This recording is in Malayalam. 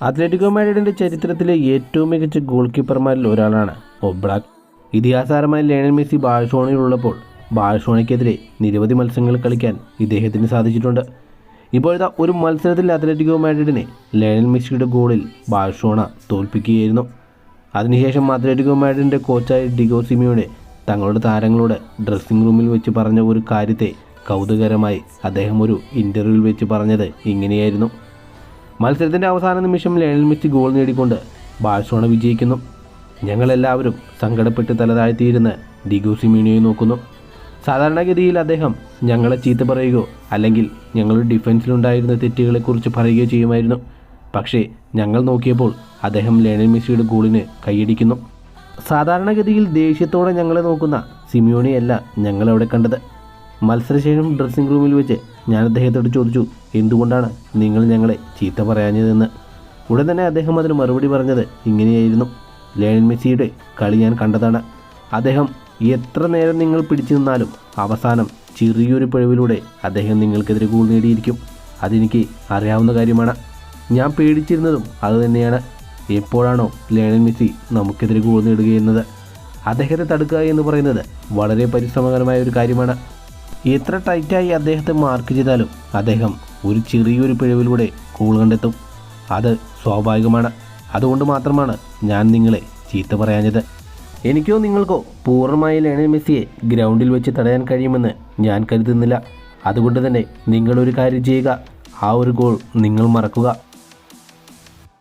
അത്ലറ്റിക്കോ മാഡ്രിഡിൻ്റെ ചരിത്രത്തിലെ ഏറ്റവും മികച്ച ഗോൾ കീപ്പർമാരിൽ ഒരാളാണ് ഒബ്ലാക്ക്. ഇതിഹാസപരമായ ലയണൽ മെസ്സി ബാഴ്സലോണയിലുള്ളപ്പോൾ ബാഴ്സലോണയ്ക്കെതിരെ നിരവധി മത്സരങ്ങൾ കളിക്കാൻ ഇദ്ദേഹത്തിന് സാധിച്ചിട്ടുണ്ട്. ഇപ്പോഴത്തെ ഒരു മത്സരത്തിൽ അത്ലറ്റിക്കോ മാഡ്രിഡിനെ ലയണൽ മെസ്സിയുടെ ഗോളിൽ ബാഴ്സലോണ തോൽപ്പിക്കുകയായിരുന്നു. അതിനുശേഷം അത്ലറ്റിക്കോ മാഡ്രിഡിൻ്റെ കോച്ചായ ഡിഗോ സിമിയോണെ തങ്ങളുടെ താരങ്ങളോട് ഡ്രസ്സിംഗ് റൂമിൽ വെച്ച് പറഞ്ഞ ഒരു കാര്യത്തെ കൗതുകകരമായി അദ്ദേഹം ഒരു ഇൻ്റർവ്യൂവിൽ വെച്ച് പറഞ്ഞത് ഇങ്ങനെയായിരുന്നു: മത്സരത്തിൻ്റെ അവസാന നിമിഷം ലയണൽ മെസ്സി ഗോൾ നേടിക്കൊണ്ട് ബാഴ്സലോണ വിജയിക്കുന്നു. ഞങ്ങളെല്ലാവരും സങ്കടപ്പെട്ട് തലതാഴ്ത്തിയിരുന്ന് ഡിഗോ സിമിയോണയെ നോക്കുന്നു. സാധാരണഗതിയിൽ അദ്ദേഹം ഞങ്ങളെ ചീത്ത പറയുകയോ അല്ലെങ്കിൽ ഞങ്ങളുടെ ഡിഫൻസിലുണ്ടായിരുന്ന തെറ്റുകളെക്കുറിച്ച് പറയുകയോ ചെയ്യുമായിരുന്നു. പക്ഷേ ഞങ്ങൾ നോക്കിയപ്പോൾ അദ്ദേഹം ലയണൽ മെസ്സിയുടെ ഗോളിന് കൈയടിക്കുന്നു. സാധാരണഗതിയിൽ ദേഷ്യത്തോടെ ഞങ്ങളെ നോക്കുന്ന സിമിയോണിയല്ല ഞങ്ങളവിടെ കണ്ടത്. മത്സരശേഷം ഡ്രസ്സിംഗ് റൂമിൽ വെച്ച് ഞാൻ അദ്ദേഹത്തോട് ചോദിച്ചു, എന്തുകൊണ്ടാണ് നിങ്ങൾ ഞങ്ങളെ ചീത്ത പറയാഞ്ഞതെന്ന്. ഉടൻ തന്നെ അദ്ദേഹം അതിന് മറുപടി പറഞ്ഞത് ഇങ്ങനെയായിരുന്നു: ലയണൽ മെസ്സിയുടെ കളി ഞാൻ കണ്ടതാണ്. അദ്ദേഹം എത്ര നേരം നിങ്ങൾ പിടിച്ചു നിന്നാലും അവസാനം ചെറിയൊരു പിഴവിലൂടെ അദ്ദേഹം നിങ്ങൾക്കെതിരെ ഗോൾ നേടിയിരിക്കും. അതെനിക്ക് അറിയാവുന്ന കാര്യമാണ്. ഞാൻ പേടിച്ചിരുന്നതും അതുതന്നെയാണ്. എപ്പോഴാണോ ലയണൽ മെസ്സി നമുക്കെതിരെ ഗോൾ നേടുകയെന്നത്, അദ്ദേഹത്തെ തടുക്കുക എന്ന് പറയുന്നത് വളരെ പരിശ്രമകരമായ ഒരു കാര്യമാണ്. എത്ര ടൈറ്റായി അദ്ദേഹത്തെ മാർക്ക് ചെയ്താലും അദ്ദേഹം ഒരു ചെറിയൊരു പിഴവിലൂടെ ഗോൾ കണ്ടെത്തും. അത് സ്വാഭാവികമാണ്. അതുകൊണ്ട് മാത്രമാണ് ഞാൻ നിങ്ങളെ ചീത്ത പറയാഞ്ഞത്. എനിക്കോ നിങ്ങൾക്കോ പൂർണ്ണമായി ലയണൽ മെസ്സിയെ ഗ്രൗണ്ടിൽ വെച്ച് തടയാൻ കഴിയുമെന്ന് ഞാൻ കരുതുന്നില്ല. അതുകൊണ്ട് തന്നെ നിങ്ങളൊരു കാര്യം ചെയ്യുക, ആ ഒരു ഗോൾ നിങ്ങൾ മറക്കുക.